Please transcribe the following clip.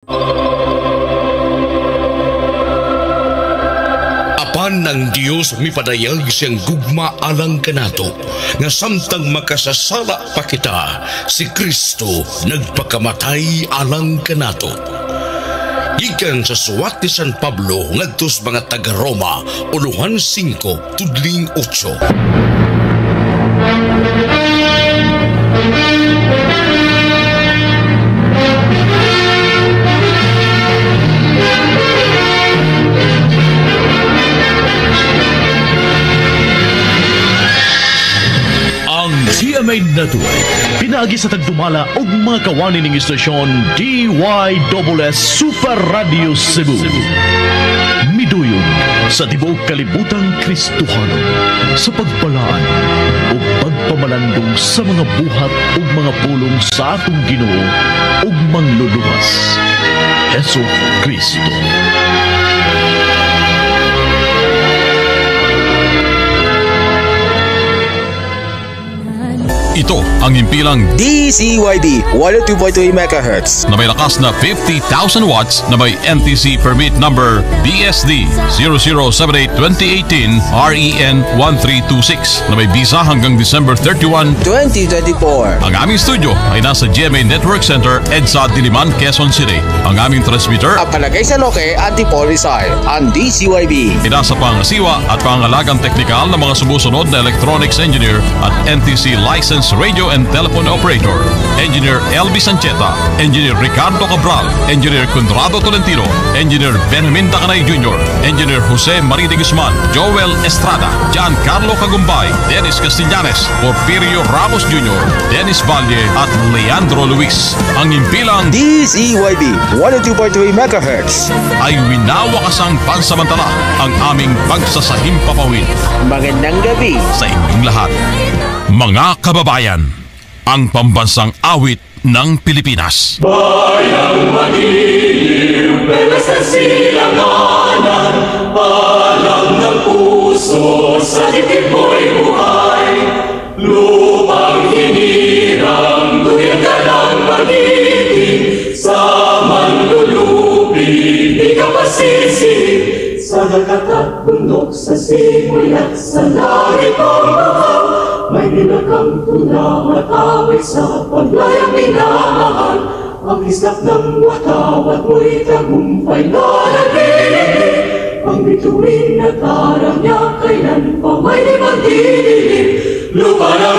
Apan ng Dios mipadayag siyang gugma alang kanato, nga samtang makasasala pa kita, si Kristo nagpakamatay alang kanato. Gikan sa suwat ni San Pablo ngadtos mga taga Roma, uluhan 5 tudling 8. GMA Network pinaagi sa tagdumala og mga kawani ning istasyon DYSS Super Radio Cebu. Miduyog sa tibuok kalibutang Kristohano sa pagpalaan ug pagpamalandong sa mga buhat ug mga pulong sa atong Ginoo ug mangluluwas Hesus Kristo. Ito ang impilang DCYB 102.3 MHz na may lakas na 50,000 watts na may NTC permit number BSD 0078-2018 REN 1326 na may visa hanggang December 31, 2024. Ang aming studio ay nasa GMA Network Center, EDSA, Diliman, Quezon City. Ang aming transmitter ang palagay sa Loque, Antipolo Rizal, ang DCYB. Inasa pangasiwa at pangalagang teknikal ng mga sumusunod na electronics engineer at NTC licensed radio and telephone operator, Engineer Elvis Sancheta, Engineer Ricardo Cabral, Engineer Conrado Tolentino, Engineer Benjamin Dacanay Jr., Engineer Jose Mariti Guzman, Joel Estrada, Giancarlo Cagumbay, Dennis Castellanes, Porfirio Ramos Jr., Dennis Valle at Leandro Luis. Ang impilang DCYB 102.3 MHz ay winawakasang pansamantala ang aming pagsasahimpapawid. Magandang gabi sa inyong lahat. Mga kababayan, ang pambansang awit ng Pilipinas. Bayang magiliw, pero sa silanganan, alam ng puso, sa dibdib mo'y buhay. Lupang hinirang, tuyang ka ng magiting, sa manlulubi, di ka pasisig. Sa dagat at bundok, sa simoy at sa langit ang buhaw, may dinakang tuna at awit sa paglayang minamahal. Ang islap ng watawat mo'y tagumpay na nagdilig. Ang bituin at arang niya kailan pa may magdidilim. Lupa na